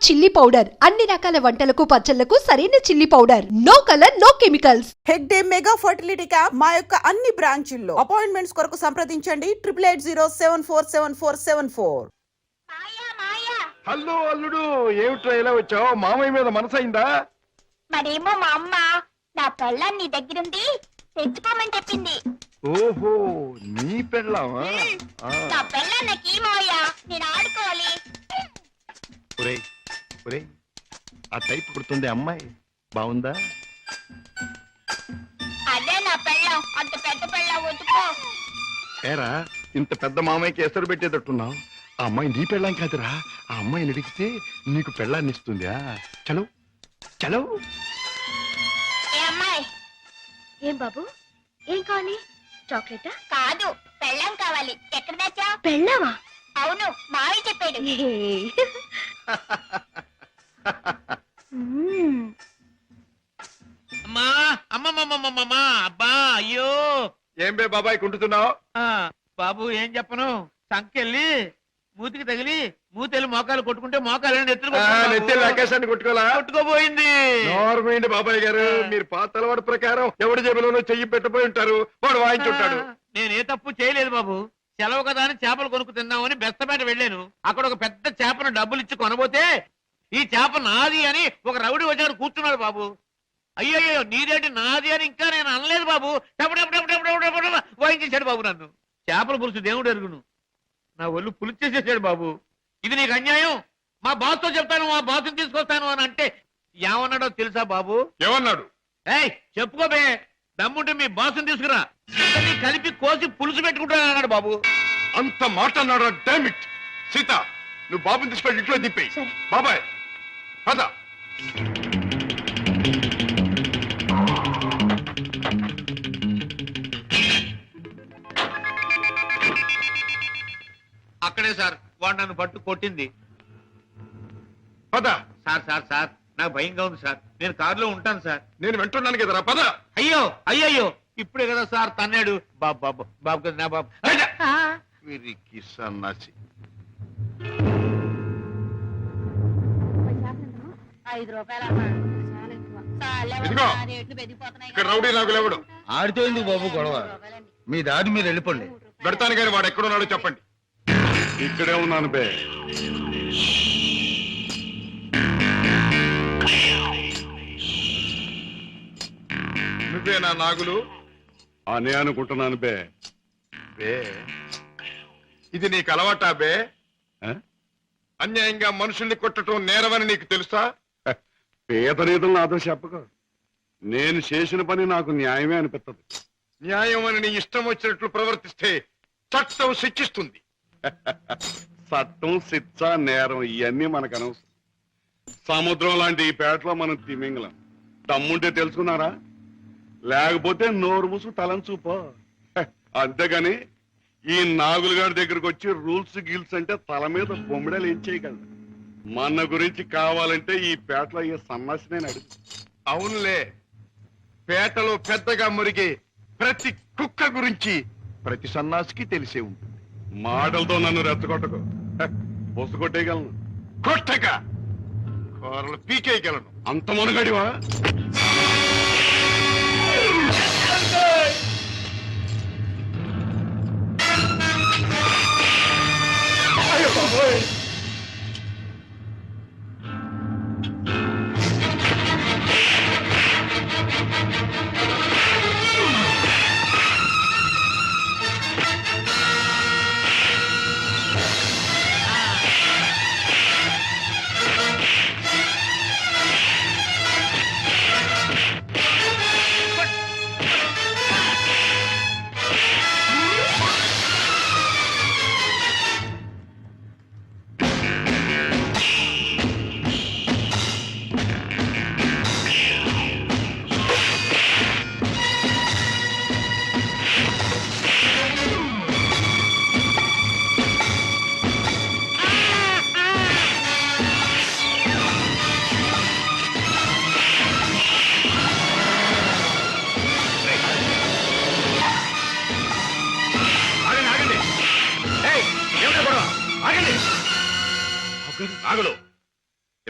Chilli powder అన్ని రకాల వంటలకు పచ్చళ్లకు సరైన chilli powder. No colour no chemicals. Hegde mega fertility camp మా యొక్క అన్ని బ్రాంచుల్లో. అపాయింట్మెంట్స్ కొరకు సంప్రదించండి 8880747474. హలో అల్లుడు, ఏమిట్రా ఇలా వచ్చావు? మామయ్య మీద మనసైందా? మరేమో మా అమ్మ నా పెళ్ళాన్ని నీ దగ్గరుంది తెచ్చుకోమని చెప్పింది. ఓహో, నీ పెళ్ళామా? నా పెళ్ళాన్నకి మావయ్య నేను ఆడుకోవాలి. ఒరేయ్ ఒరేయ్, ఆ టైప్ కుడుతుంది అమ్మాయి బాగుందా? అదే నా పెళ్ళం, అంత పెద్ద పెళ్ళం వద్దుకో. ఏరా, ఇంత పెద్ద మామయ్యకి ఎసరు పెట్టేటట్టున్నావు. ఆ అమ్మాయి నీ పెళ్ళాం కాదురా. ఆ అమ్మాయిని అడిగితే నీకు పెళ్ళాన్ని ఇస్తుందా? చలో చలో. ఏ అమ్మాయి? ఏం బాబు, ఏం కావాలి? చాక్లెటా? కాదు, పెళ్ళం కావాలి. ఎక్కడ దాచా? పెళ్ళావా? అవును, మావయ్య చెప్పాడు. అమ్మా అమ్మమ్మమ్మమ్మమ్మా, అబ్బా అయ్యో. ఏం బే బాబాయ్ కుంటున్నావు? బాబు ఏం చెప్పను, సంకెళ్ళి మూతికి తగిలి మూతెళ్ళి మోకాలు కొట్టుకుంటే మోకాలు నెత్తి ఆకాశాన్ని కొట్టుకోలా? కొట్టుకోపోయింది. నోర్మైంది బాబాయ్ గారు, మీరు పాత అలవాటు ప్రకారం ఎవడి జేబులోనూ చెయ్యి పెట్టబోయి ఉంటారు. వాడు వాయించుంటాడు. నేను ఏ తప్పు చేయలేదు బాబు. సెలవు కదా అని చేపలు కొనుక్కు తిందామని బెస్తపేట వెళ్ళాను. అక్కడ ఒక పెద్ద చేపను డబ్బులు ఇచ్చి కొనబోతే ఈ చేప నాది అని ఒక రౌడీ వచ్చాడు కూర్చున్నాడు బాబు. అయ్యయ్యో, నీదేంటి నాది అని ఇంకా నేను అనలేదు బాబు. వాయించేశాడు బాబు నన్ను. చేపల పులుసు దేవుడు ఎరుగును, నా ఒళ్ళు పులిచేసేసాడు బాబు. ఇది నీకు అన్యాయం. మా బాస్ తో చెప్తాను, మా బాస్ని తీసుకొస్తాను అని అంటే ఏమన్నాడో తెలుసా బాబు? ఏమన్నాడు? ఏయ్ చెప్పుకోబే, దమ్ముంటే మీ బాస్ని తీసుకురా, ఇద్దరిని కలిపి కోసి పులుసు పెట్టుకుంటాను అన్నాడు బాబు. అంత మాట అన్నాడు? డామిట్ సీత, నువ్వు బాబుని తీసుకెళ్ళి ఇంట్లో దింపేయి. బాబాయ్ పద. అక్కడే సార్ వాడు నన్ను పట్టు కొట్టింది. పద. సార్ సార్ సార్ నాకు భయంగా ఉంది సార్. నేను కారులో ఉంటాను సార్. నేను వింటున్నాను కదరా, పద. అయ్యో అయ్యయ్యో, ఇప్పుడే కదా సార్ తన్నాడు. బాబు బాబు బాబు కదా నా బాబు. వీరికి సన్నాసి. 5 రూపాయలమ్మా, చాలా ఎక్కువ. ఇదిగో, రేట్లు పెరిగిపోతున్నాయి. ఇక్కడ రౌడీ నాకు లేవడు. ఆడితో ఎందుకు బాబు గొడవ? మీ దారి మీరు వెళ్ళిపోండి. పెడతాను కానీ వాడు ఎక్కడున్నాడో చెప్పండి. ఇక్కడే ఉన్నాను బే. నువ్వే నా నాగులు? అనే అనుకుంటున్నాను బే. బే, ఇది నీకు అలవాటా బే? అన్యాయంగా మనుషుల్ని కొట్టడం నేరమని నీకు తెలుసా? పేదరీతులు నాతో చెప్పకు. నేను చేసిన పని నాకు న్యాయమే అనిపిస్తుంది. న్యాయం అని నీ ఇష్టం వచ్చినట్లు ప్రవర్తిస్తే చట్టం శిక్షిస్తుంది. చట్టం, శిక్ష, నేరం ఇవన్నీ మనకు అనవసరం. సముద్రం లాంటి ఈ పేటలో మనం తిమింగలం. దమ్ముంటే తెలుసుకున్నారా? లేకపోతే నోరు మూసు తలంచూపో. అంతేగాని ఈ నాగులు గారి దగ్గరకు వచ్చి రూల్స్ గీల్స్ అంటే తల మీద బొమ్మిడలు ఏం చేయగలరు. మన గురించి కావాలంటే ఈ పేటలో ఏ సన్నాసినే అడుగు. అవునులే, పేటలో పెద్దగా మురిగే ప్రతి కుక్క గురించి ప్రతి సన్నాసికి తెలిసే ఉంటుంది. మాటలతో నన్ను రెచ్చగొట్టకు. బొసు కొట్టేయగలను, కొట్టక కూరలు పీకేయగలను. అంత మునగడివా?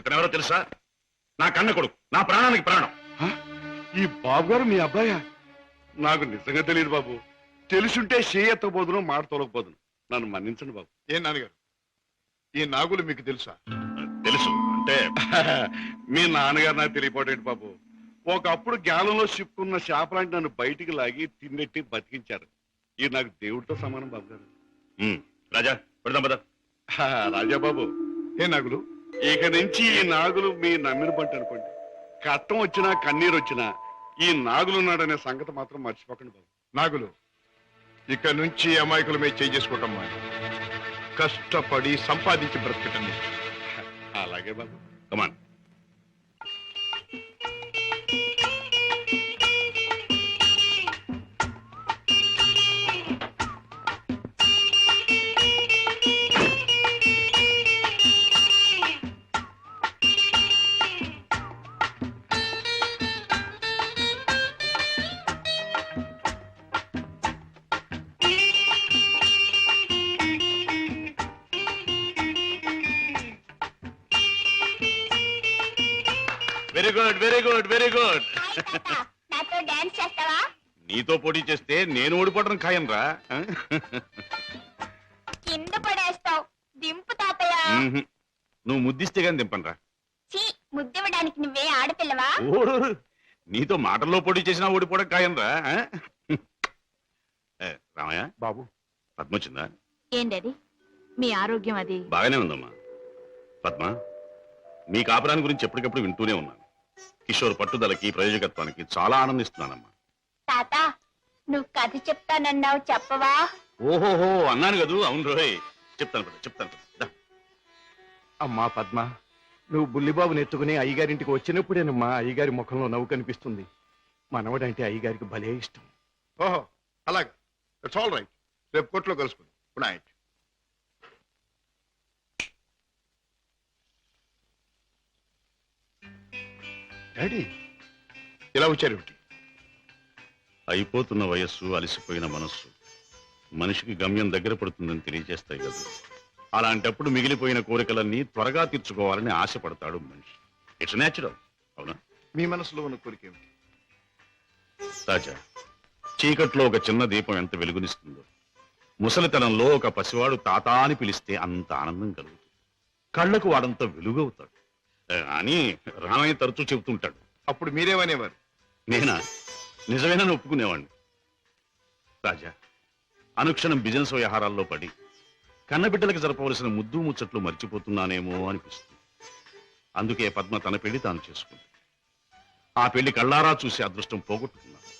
ఇతనెవరో తెలుసా? నా కన్న కొడుకు, నా ప్రాణానికి ప్రాణం. ఈ బాబు గారు మీ అబ్బాయా? నాకు నిజంగా తెలియదు బాబు. తెలుసుంటే చేయెత్తబోదును, మాట తొలగపోదును. నన్ను మన్నించండి బాబు. ఏం నాన్నగారు, ఈ నాగులు మీకు తెలుసా? తెలుసు అంటే మీ నాన్నగారు నాకు తెలియపోటేంటి బాబు. ఒకప్పుడు గ్యాలంలో చిక్కున్న చేపలాంటి నన్ను బయటికి లాగి తిన్నెట్టి బతికించారు. ఇది నాకు దేవుడితో సమానం బాబు గారు. రాజా పెడదాం పద. రాజాబాబు, ఏ నాగులు? ఇక నుంచి ఈ నాగులు మీ నమ్మిన పంట అనుకోండి. కష్టం వచ్చినా కన్నీరు వచ్చినా ఈ నాగులున్నాడనే సంగతి మాత్రం మర్చిపోకండి బాబు. నాగులు, ఇక నుంచి అమాయకుల మీద చేయి చేసుకోవటం కష్టపడి సంపాదించి బ్రతకటం నేర్చు. అలాగే బాబు. Come on. Very good, very good, very good. నాతో డాన్స్ చేస్తావా? నీతో పోటీ చేస్తే నేను ఓడిపోవడం ఖాయం రా. కింద పడేస్తావు. దింపు తాతయ్య. నువ్వు ముద్దిస్తే గాని దింపనరా. చీ, ముద్దివ్వడానికి నువ్వే ఆడపిల్లవా? నీతో మాటల్లో పోటీ చేసినా ఓడిపోవడం ఖాయం రా. రామయ్య బాబు, పద్మ వచ్చిందా? ఏం డాడీ, మీ ఆరోగ్యం అది? బాగానే ఉందమ్మా. పద్మ, మీ కాపురాన్ని గురించి ఎప్పటికప్పుడు వింటూనే ఉన్నాను. కిషోర్ పట్టుదలకి, ప్రయోజకత్వానికి చాలా ఆనందిస్తున్నానమ్మా. తాత, నువ్వు కథ చెప్తానన్నావు, చెప్పవా? ఓహోహో అన్నాను కదూ. అవును రోయ్, చెప్తాను. అమ్మా పద్మ, నువ్వు బుల్లిబాబుని ఎత్తుకుని అయ్యగారింటికి వచ్చినప్పుడేనమ్మా అయ్యగారి ముఖంలో నవ్వు కనిపిస్తుంది. మనవడంటే అయ్యగారికి భలే ఇష్టం. ఓహో అలాగే, ఇట్స్ ఆల్ రైట్. రేపు కోర్టులో కలుసుకుందాం. Good night. డాడీ, ఇలా వచ్చారేమిటి? అయిపోతున్న వయస్సు, అలసిపోయిన మనస్సు మనిషికి గమ్యం దగ్గర పడుతుందని తెలియజేస్తాయి కదా. అలాంటప్పుడు మిగిలిపోయిన కోరికలన్నీ త్వరగా తీర్చుకోవాలని ఆశపడతాడు మనిషి. It's natural. అవునా? మీ మనసులో ఉన్న కోరిక ఏమిటి? రాజా, చీకట్లో ఒక చిన్న దీపం ఎంత వెలుగునిస్తుందో, ముసలితనంలో ఒక పసివాడు తాత అని పిలిస్తే అంత ఆనందం కలుగుతుంది. కళ్ళకు వాడంత వెలుగవుతాడు అని రామయ్య తరచూ చెబుతుంటాడు. అప్పుడు మీరేమనేవారు? నేనా? నిజమేనని ఒప్పుకునేవాడిని. రాజా, అనుక్షణం బిజినెస్ వ్యవహారాల్లో పడి కన్నబిడ్డలకు జరపవలసిన ముద్దు ముచ్చట్లు మర్చిపోతున్నానేమో అనిపిస్తుంది. అందుకే పద్మ తన పెళ్లి తాను చేసుకుంది. ఆ పెళ్లి కళ్ళారా చూసి అదృష్టం పోగొట్టుకున్నాను.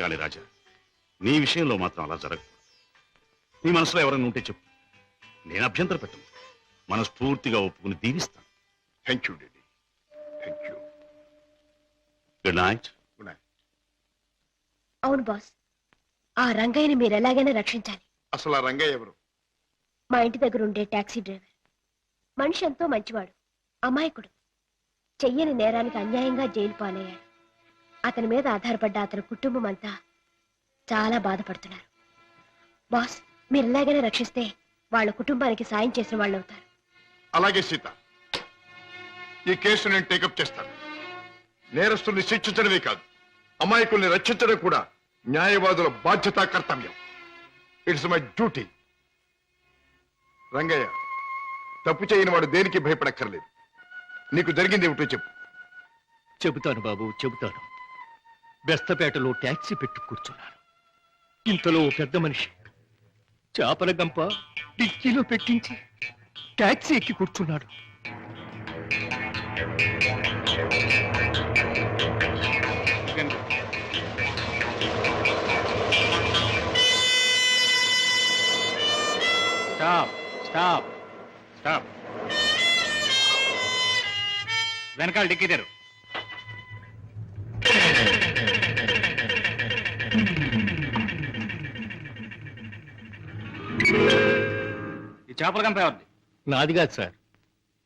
కానీ రాజా, నీ విషయంలో మాత్రం అలా జరగదు. నీ మనసులో ఎవరైనా ఉంటే చెప్పు, నేను అభ్యంతర పెట్టను. మనస్ఫూర్తిగా ఒప్పుకుని దీవిస్తాను. Thank you daddy, thank you. Good night. Good night. అవును బాస్, ఆ రంగయ్యని మీరు ఎలాగైనా రక్షించాలి. అసలు ఆ రంగయ్య ఎవరు? మా ఇంటి దగ్గర ఉండే టాక్సీ డ్రైవర్. మనిషి ఎంతో మంచివాడు, అమాయకుడు. చెయ్యని నేరానికి అన్యాయంగా జైలు పాలయ్యాడు. అతని మీద ఆధారపడ్డ అతని కుటుంబం అంతా చాలా బాధపడుతున్నారు. బాస్, మీరు ఎలాగైనా రక్షిస్తే వాళ్ళ కుటుంబానికి సాయం చేసిన వాళ్ళు అవుతారు. అలాగే సీత, ఈ కేసు నేను టేకప్ చేస్తాను. నేరస్తుల్ని శిక్షించడమే కాదు, అమాయకుల్ని రక్షించడం కూడా న్యాయవాదుల బాధ్యత, కర్తవ్యం. It's my duty. రంగయ్య, తప్పు చేయని వాడు దేనికి భయపడక్కర్లేదు. నీకు జరిగింది ఏమిటో చెప్పు. చెబుతాను బాబు, చెబుతాను. బెస్తపేటలో ట్యాక్సీ పెట్టి కూర్చున్నాను. ఇంతలో ఓ పెద్ద మనిషి చేపల గంప డిక్కీలో పెట్టించి ట్యాక్సీ ఎక్కి కూర్చున్నాడు. Stop stop stop. వెనకాల డిక్కీ తెరు. ఈ చేపల గంప ఎవరిది? నాది కాదు సార్,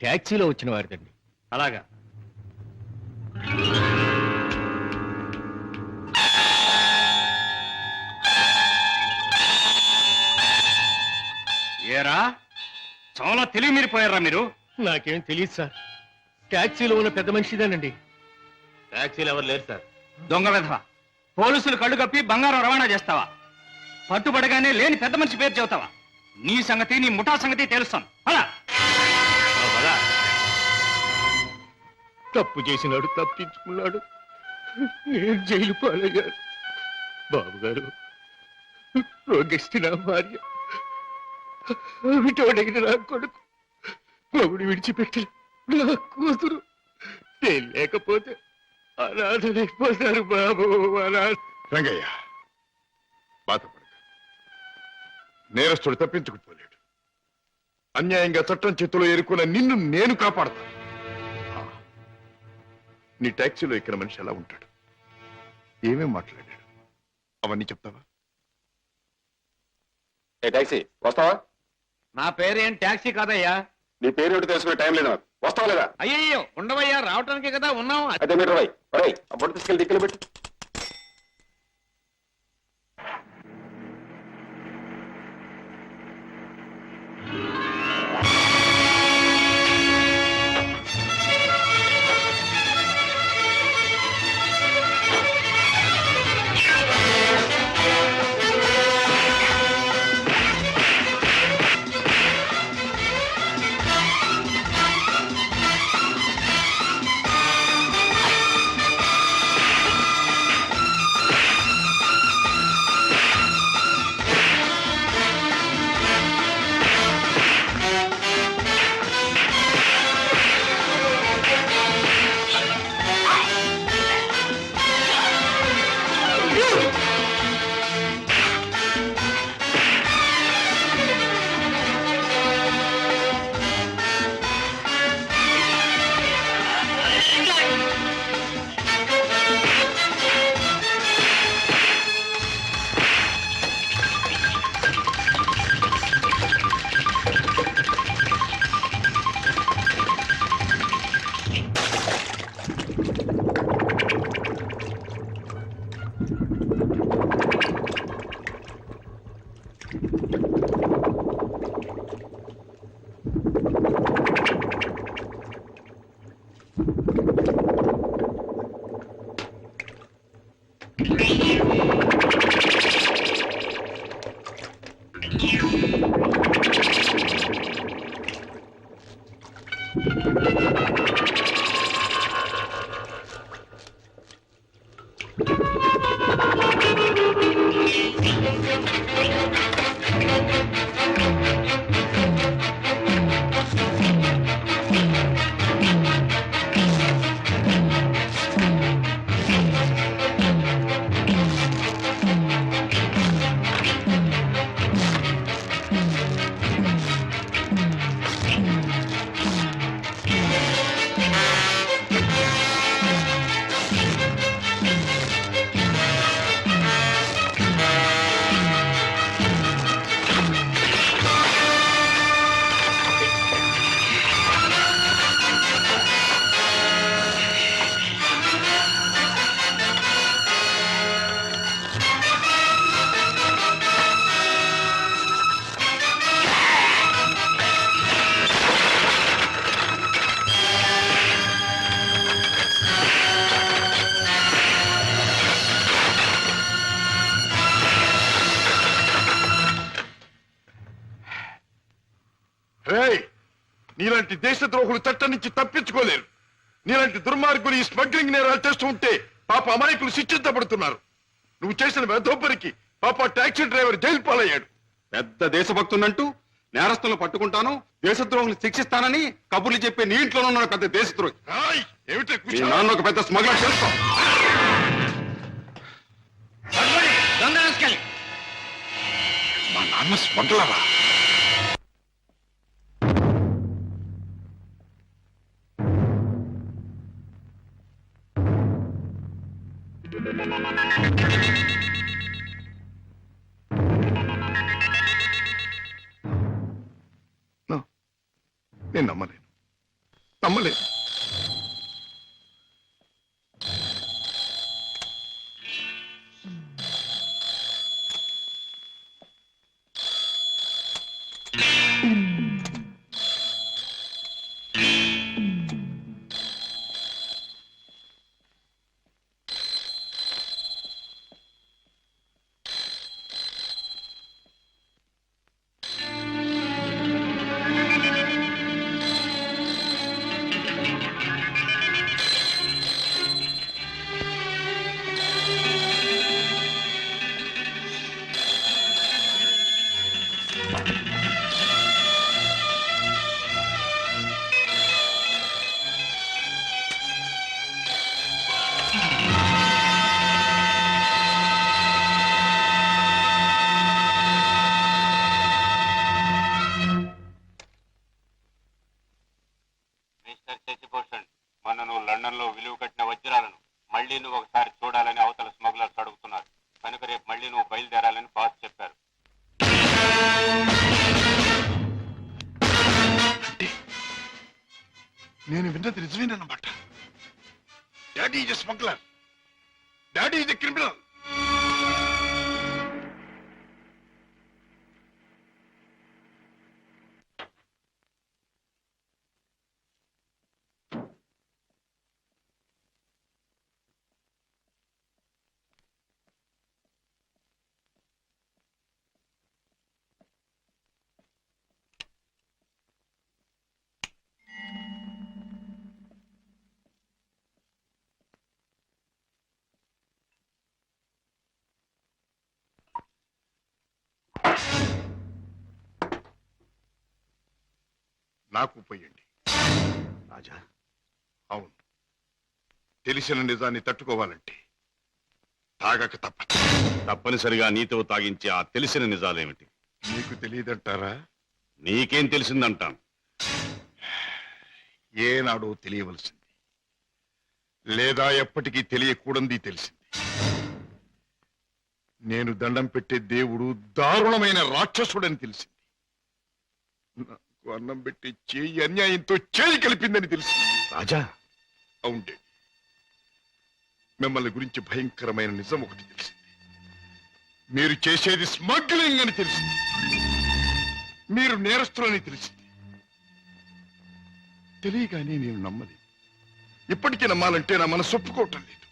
ట్యాక్సీలో వచ్చిన వారిదండి. అలాగా. ఏరా, చాలా తెలివి మీరిపోయారా మీరు? నాకేం తెలియదు సార్. టాక్సీలో ఉన్న పెద్ద మనిషిదేనండి. టాక్సీలు ఎవరు లేరు సార్. దొంగ విధవ, పోలీసులు కళ్ళు కప్పి బంగారం రవాణా చేస్తావా? పట్టుబడగానే లేని పెద్ద మనిషి పేరు చెబుతావా? నీ సంగతి, నీ ముఠా సంగతి తెలుస్తాను. అలా తప్పు చేసినాడు, తప్పించుకున్నాడు. నేను జైలు పాలయ్యాను. బాబుగారు, రోగిష్టి నా భార్య, విటోడైన నా కొడుకు, మొగుడు విడిచిపెట్టి నా కూతురు, నేను లేకపోతే అనాథలైపోతారు బాబు. రంగయ్య, బాధపడక. నేరస్తుడు తప్పించుకుపోలేడు. అన్యాయంగా చట్టం చేతిలో ఎరుకున్న నిన్ను నేను కాపాడతాను. నీ టాక్సీలో ఎక్కిన మనిషి ఎలా ఉంటాడు, ఏమేం మాట్లాడాడు, అవన్నీ చెప్తావా? టాక్సీ వస్తావా? నా పేరేం టాక్సీ కాదయ్యా. నీ పేరు ఏంటో తెలుసుకునే టైం లేదు నాకు. వస్తావా లేదా? అయ్యయ్యో, ఉండవయ్యా, రావటానికే కదా ఉన్నాం. అయితే మీరు ఆ బొట్టు తీసుకెళ్ళి దిక్కులు పెట్టు. నీలాంటి దేశద్రోహులు చట్టం నుంచి తప్పించుకోలేరు. నీలాంటి దుర్మార్గులు ఈ స్మగ్లింగ్ నేరాలు చేస్తూ ఉంటే పాప అమాయకులు శిక్షించబడుతున్నారు. నువ్వు చేసిన వెధోపరికి పాప టాక్సీ డ్రైవర్ జైలు పాలయ్యాడు. పెద్ద దేశభక్తున్నంటూ నేరస్తులను పట్టుకుంటాను, దేశద్రోహులు శిక్షిస్తానని కబుర్లు చెప్పే నీ ఇంట్లోనే ఉన్న పెద్ద దేశద్రోహి. ఏమిటి మీ నాన్న ఒక పెద్ద స్మగ్లర్ చేస్తాం. మా నాన్న స్మగ్లరా? నేను నమ్మలేను. నిన్ను ఒకసారి చూడాలని అవతల స్మగ్లర్స్ అడుగుతున్నారు కనుక రేపు మళ్ళీ నువ్వు బయలుదేరాలని బాస్ చెప్పారు. నేను విన్నది నిజమేనన్నమాట. Daddy is smuggler, daddy is criminal. నాకు పోయండి రాజా. అవును, తెలిసిన నిజాన్ని తట్టుకోవాలంటే తాగక తప్పదు. తప్పనిసరిగా నీతో తాగించి ఆ తెలిసిన నిజాలేమిటి? మీకు తెలియదంటారా? నీకేం తెలిసిందంటాను. ఏనాడో తెలియవలసింది, లేదా ఎప్పటికీ తెలియకూడంది తెలిసింది. నేను దండం పెట్టే దేవుడు దారుణమైన రాక్షసుడని తెలిసింది. నాకు అన్నం పెట్టి చేయి అన్యాయంతో చేయి కలిపిందని తెలిసింది. రాజా. అవుండే, మిమ్మల్ని గురించి భయంకరమైన నిజం ఒకటి తెలిసింది. మీరు చేసేది స్మగ్లింగ్ అని తెలిసింది. మీరు నేరస్తులని తెలిసింది. తెలియగానే నేను నమ్మలేదు. ఇప్పటికీ నమ్మాలంటే నా మనసు ఒప్పుకోవటం లేదు.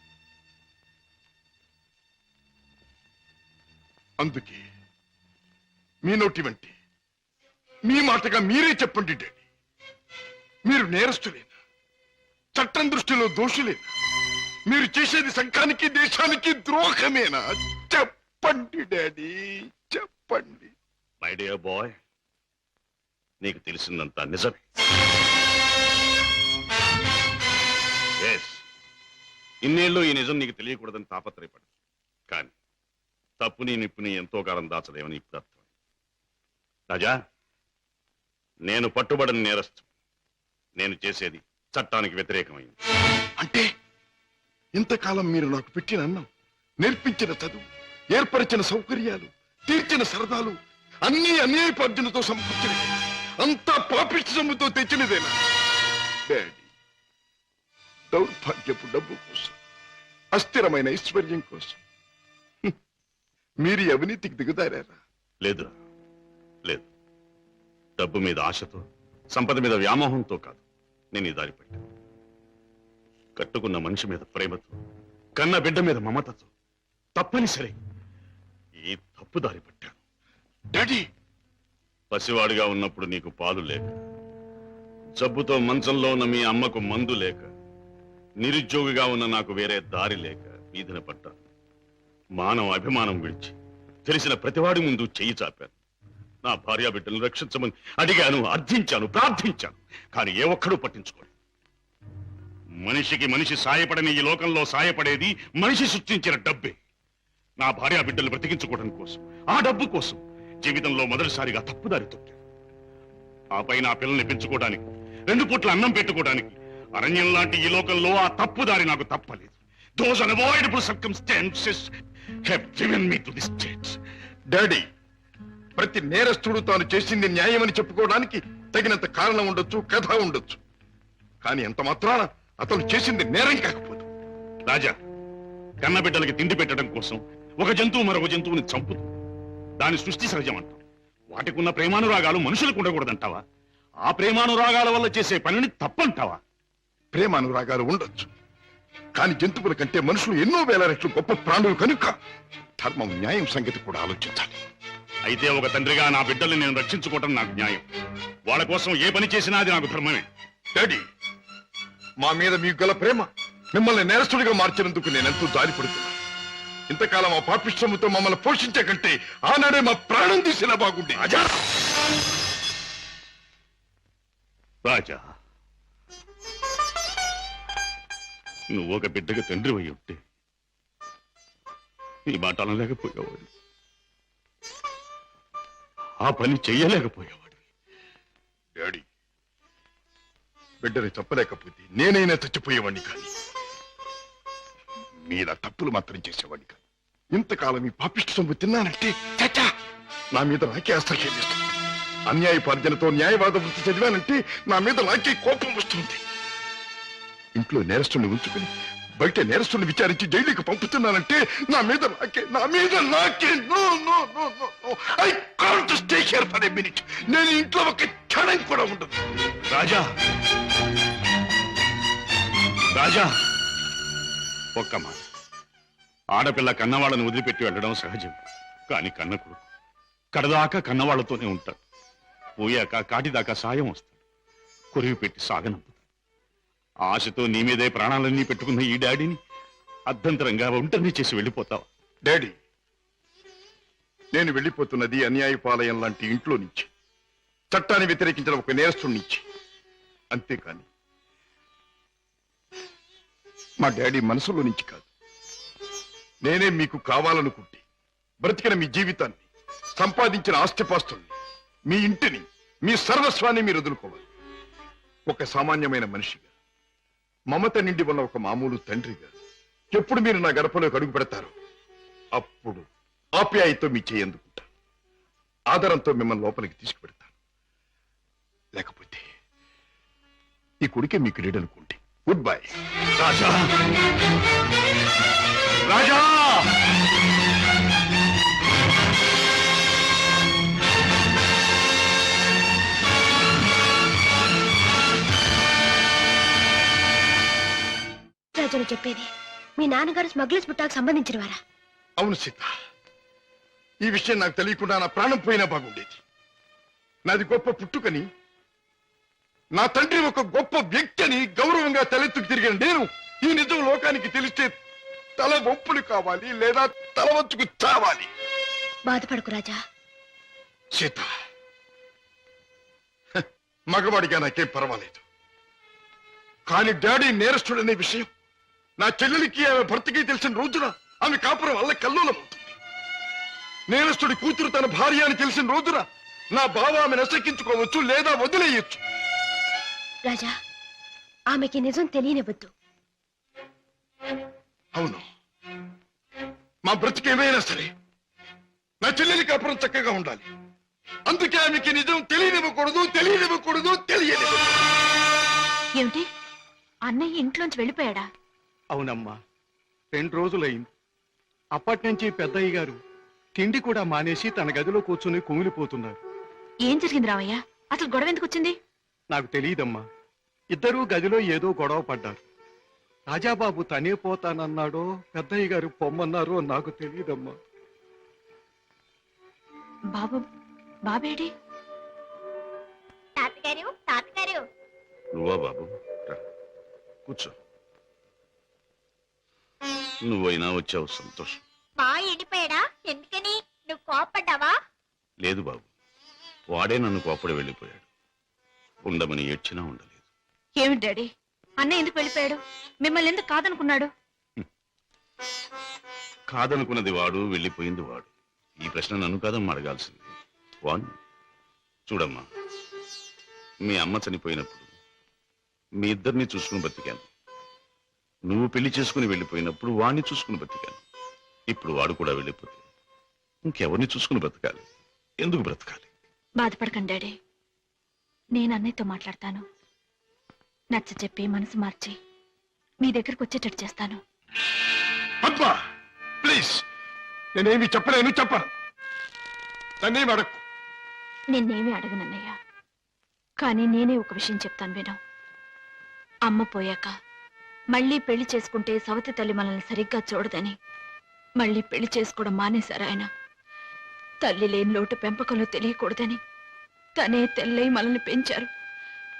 అందుకే మీ నోటి వంటి మీ మాటగా మీరే చెప్పండి డాడీ, మీరు నేరస్తులేనా? చట్టం దృష్టిలో దోషులేనా? మీరు చేసేది సంఘానికి దేశానికి ద్రోహమేనా? చెప్పండి డాడీ, చెప్పండి. మై డియర్ బాయ్, నీకు తెలిసిందంతా నిజమే. ఇన్నేళ్ళు ఈ నిజం నీకు తెలియకూడదని తాపత్రయపడు. కానీ తప్పుని నిప్పుని ఎంతో కాలం దాచలేమని ఇప్పుడు అర్థం. రాజా, నేను పట్టుబడని నేరస్తు. నేను చేసేది చట్టానికి వ్యతిరేకమైంది. అంటే ఇంతకాలం మీరు నాకు పెట్టిన అన్నం, నేర్పించిన చదువు, ఏర్పరిచిన సౌకర్యాలు, తీర్చిన సరదాలు అన్నీ అన్యాయపార్జనతో సమకూర్చినవి, అంతా పాపిష్టి సొమ్ముతో తెచ్చినదేనా? డాడీ, దౌర్భాగ్యపు డబ్బు కోసం, అస్థిరమైన ఐశ్వర్యం కోసం మీరు అవినీతికి దిగుదారా? లేదురా, లేదు. డబ్బు మీద ఆశతో, సంపద మీద వ్యామోహంతో కాదు నేను ఈ దారి పట్టాను. కట్టుకున్న మనిషి మీద ప్రేమతో, కన్న బిడ్డ మీద మమతతో తప్పనిసరి ఈ తప్పు దారి పట్టాను. డాడీ, పసివాడిగా ఉన్నప్పుడు నీకు పాలు లేక, జబ్బుతో మంచంలో ఉన్న మీ అమ్మకు మందు లేక, నిరుద్యోగిగా ఉన్న నాకు వేరే దారి లేక వీధిన పడ్డాను. మానవ అభిమానం విడిచి తెలిసిన ప్రతివాడి ముందు చెయ్యి చాపాను. నా భార్యా బిడ్డలను రక్షించమని అడిగాను, అర్థించాను, ప్రార్థించాను. కానీ ఏ ఒక్కడూ పట్టించుకోలేదు. మనిషికి మనిషి సాయపడని ఈ లోకంలో సాయపడేది మనిషి సృష్టించిన డబ్బే. నా భార్యా బిడ్డలు బ్రతికించుకోవడం కోసం, ఆ డబ్బు కోసం జీవితంలో మొదటిసారిగా తప్పుదారి తొక్కాను. ఆపై నా పిల్లల్ని పెంచుకోవడానికి, 2 పూట్ల అన్నం పెట్టుకోవడానికి అరణ్యం లాంటి ఈ లోకంలో ఆ తప్పుదారి నాకు తప్పలేదు. Those unavoidable circumstances have driven me to this state. Daddy, ప్రతి నేరస్తుడు తాను చేసింది న్యాయమని చెప్పుకోవడానికి తగినంత కారణం ఉండొచ్చు, కథ ఉండొచ్చు. కానీ ఎంత మాత్రాన అతను చేసింది నేరం కాకపోదు. రాజా, కన్నబిడ్డలకి తిండి పెట్టడం కోసం ఒక జంతువు మరొక జంతువుని చంపుతుంది. దాని సృష్టి సహజం అంటాం. వాటికున్న ప్రేమానురాగాలు మనుషులకు ఉండకూడదంటావా? ఆ ప్రేమానురాగాల వల్ల చేసే పనిని తప్పంటావా? ప్రేమానురాగాలు ఉండొచ్చు, కానీ జంతువుల కంటే మనుషులు ఎన్నో వేల రెట్లు గొప్ప ప్రాణులు కనుక ధర్మం, న్యాయం సంగతి కూడా ఆలోచించాలి. అయితే ఒక తండ్రిగా నా బిడ్డల్ని నేను రక్షించుకోవటం నాకు న్యాయం. వాళ్ళ కోసం ఏ పని చేసినా అది నాకు ధర్మమే. డాడీ, మా మీద మీకు గల ప్రేమ మిమ్మల్ని నేరస్తుడిగా మార్చినందుకు నేనెంతో జారిపడుతున్నాను. ఇంతకాలం ఆ పాపిష్టముతో మమ్మల్ని పోషించే కంటే ఆనాడే మా ప్రాణం తీసినా బాగుండే. రాజా, నువ్వు ఒక బిడ్డగా తండ్రి అయి ఉంటే ఈ మాట అనలేకపోయేవాడు, ఆ పని చెయ్యలేకపోయేవాడు. డాడీ, బిడ్డని చెప్పలేకపోతే నేనైనా చచ్చిపోయేవాడిని. కానీ మీలా తప్పులు మాత్రం చేసేవాడిని కాదు. ఇంతకాలం ఈ పాపిష్టి సొమ్ము తిన్నానంటే చచ్చా నా మీద నాకే అసలు చేస్తుంది. అన్యాయపార్జనతో న్యాయవాద వృత్తి చదివానంటే నా మీద నాకే కోపం వస్తుంది. ఇంట్లో నేరస్తుని ఉంచుకుని బయట నేరస్తుని విచారించి జైలుకి పంపుతున్నానంటే నా మీద నాకే no no no no no I can't stay here for a minute. నేను ఇంట్లో ఒక క్షణం కూడా ఉండదు. రాజా రాజా ఒక్క మాట. ఆడపిల్ల కన్నవాళ్ళని వదిలిపెట్టి వెళ్ళడం సహజం. కాని కన్న కొడుకు కడదాకా కన్నవాళ్లతోనే ఉంటాడు. పోయాక కాటిదాకా సాయం వస్తాడు. కొరివి పెట్టి సాగనంపుతాడు. ఆశతో నీ మీదే ప్రాణాలన్నీ పెట్టుకున్న ఈ డాడీని అర్ధంతరంగా ఒంటరిని చేసి వెళ్ళిపోతావా? డాడీ, నేను వెళ్ళిపోతున్నది అన్యాయపాలయం లాంటి ఇంట్లో నుంచి, చట్టాన్ని వ్యతిరేకించిన ఒక నేరస్తుడి నుంచి. అంతేకాని మా డాడీ మనసులో నుంచి కాదు. నేనే మీకు కావాలనుకుంటే బ్రతికిన మీ జీవితాన్ని, సంపాదించిన ఆస్తిపాస్తుల్ని, మీ ఇంటిని, మీ సర్వస్వాన్ని మీరు వదులుకోవాలి. ఒక సామాన్యమైన మనిషిగా, మమత నిండి ఉన్న ఒక మామూలు తండ్రిగా ఎప్పుడు మీరు నా గడపలోకి అడుగు పెడతారో అప్పుడు ఆప్యాయతో మీ చేయందుకుంటాను. ఆదరంతో మిమ్మల్ని లోపలికి తీసుకుపెడతాను. లేకపోతే ఈ కొడుకే మీకు లీడనుకోండి. Good bye. రాజా రాజా రాజును చెప్పేది మీ నాన్నగారు స్మగ్లర్స్ బుట్టాకు సంబంధించిన వారా? అవును సీత, ఈ విషయం నాకు తెలియకుండా నా ప్రాణం పోయినా బాగుండేది. నాది గొప్ప పుట్టుకని, నా తండ్రి ఒక గొప్ప వ్యక్తి అని గౌరవంగా తలెత్తుకు తిరిగిన నేను ఈ నిజం లోకానికి తెలిస్తే తల ఒప్పులు కావాలి, లేదా తల వంచుకు చావాలి. బాధపడకు రాజా. సీత, మగవాడిగా నాకేం పర్వాలేదు. కానీ డాడీ నేరస్తుడనే విషయం నా చెల్లెలికి, ఆమె భర్తకి తెలిసిన రోజున ఆమె కాపురం వల్ల కల్లోలమవుతుంది. నేరస్తుడి కూతురు తన భార్య అని తెలిసిన రోజున నా బావ ఆమె నశకించుకోవచ్చు, లేదా వదిలేయచ్చు. రాజా, ఆమెకి నిజం తెలియనివ్వద్దు. అవును, మా బ్రతికేమైనా సరే నా చెల్లెలి కాపురం చక్కగా ఉండాలి. అందుకే ఆమెకి నిజం తెలియనివ్వకూడదు. ఏమిటి, అన్నయ్య ఇంట్లోంచి వెళ్ళిపోయాడా? అవునమ్మా, 2 రోజులైంది. అప్పటి నుంచి పెద్దయ్య గారు తిండి కూడా మానేసి తన గదిలో కూర్చుని కుమిలిపోతున్నారు. ఏం జరిగింది రామయ్య? అసలు గొడవ ఎందుకు వచ్చింది? నాకు తెలియదమ్మా. ఇద్దరూ గదిలో ఏదో గొడవ పడ్డారు. రాజాబాబు తనే పోతానన్నాడో పెద్దయ్య గారు పొమ్మన్నారో నాకు తెలియదమ్మా. బాబేడి? తాతగారు నువ్వా బాబు? రా, కూర్చో. నువ్వైనా వచ్చావు, సంతోషం. మా ఎండిపోయాడా? ఎందుకని? నువ్వు కోపడ్డావా? లేదు బాబు, వాడే నన్ను కోపడి వెళ్ళిపోయాడు. ఉండమని ఏడ్చినా ఉండలేదు. ఏమిటి డాడీ, అన్నయ్య ఎందుకు వెళ్ళిపోయాడు? మిమ్మల్ని ఎందుకు కాదనుకున్నాడు? కాదనుకున్నది వాడు, వెళ్ళిపోయింది వాడు. ఈ ప్రశ్న నన్ను కాదమ్మా అడగాల్సింది, వాణ్ణి. చూడమ్మా, మీ అమ్మ చనిపోయినప్పుడు మీ ఇద్దరిని చూసుకుని బతికాను. నువ్వు పెళ్లి చేసుకుని వెళ్ళిపోయినప్పుడు వాణ్ణి చూసుకుని బతికాను. ఇప్పుడు వాడు కూడా వెళ్ళిపోతే ఇంకెవరిని చూసుకుని బ్రతకాలి? ఎందుకు బ్రతకాలి? బాధపడకండి డాడీ, నేను అన్నయ్యతో మాట్లాడతాను. నచ్చ చెప్పి మనసు మార్చి మీ దగ్గరకు వచ్చేటట్టు చేస్తాను. పద్మ, ప్లీజ్, నేనేమి చెప్పలేను, చెప్పను. నన్నేమి అడక్కు. నిన్నేమీ అడగనన్నయ్య, కానీ నేనే ఒక విషయం చెప్తాను విను. అమ్మ పోయాక మళ్ళీ పెళ్లి చేసుకుంటే సవతి తల్లి మనల్ని సరిగ్గా చూడదని మళ్ళీ పెళ్లి చేసుకోవడం మానేశారు ఆయన. తల్లి లేని లోటు పెంపకంలో తెలియకూడదని తనే తెల్లై మనల్ని పెంచారు.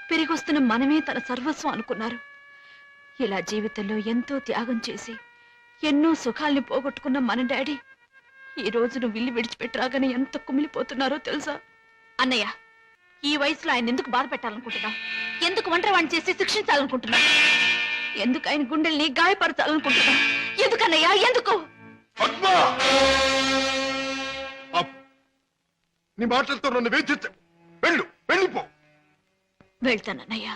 పెరిగొస్తున్న మనమే తన సర్వస్వం అనుకున్నారు. ఇలా జీవితంలో ఎంతో త్యాగం చేసి ఎన్నో సుఖాల్ని పోగొట్టుకున్న మన డాడీ ఈ రోజు నువ్వు ఇల్లు విడిచిపెట్టరాగానే ఎంత కుమిలిపోతున్నారో తెలుసా? అన్నయ్య, ఈ వయసులో ఆయన ఎందుకు బాధ పెట్టాలనుకుంటున్నావు? ఎందుకు ఒంటరి వాణ్ణి చేసి శిక్షించాలనుకుంటున్నావు? ఎందుకు ఆయన గుండెల్ని గాయపరచాలనుకుంటున్నావు? ఎందుకన్నయ్యా, ఎందుకు? నీ మాటలతో నన్ను వేధించకు. వెళ్ళిపో. వెళ్తానన్నయ్యా,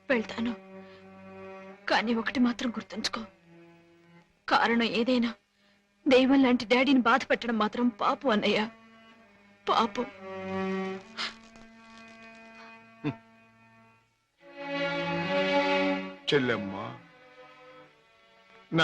వెళ్తాను. కానీ ఒకటి మాత్రం గుర్తుంచుకో, కారణం ఏదైనా దైవం లాంటి డాడీని బాధ పెట్టడం మాత్రం పాపం అన్నయ్య, పాపం. చెల్లెమ్మా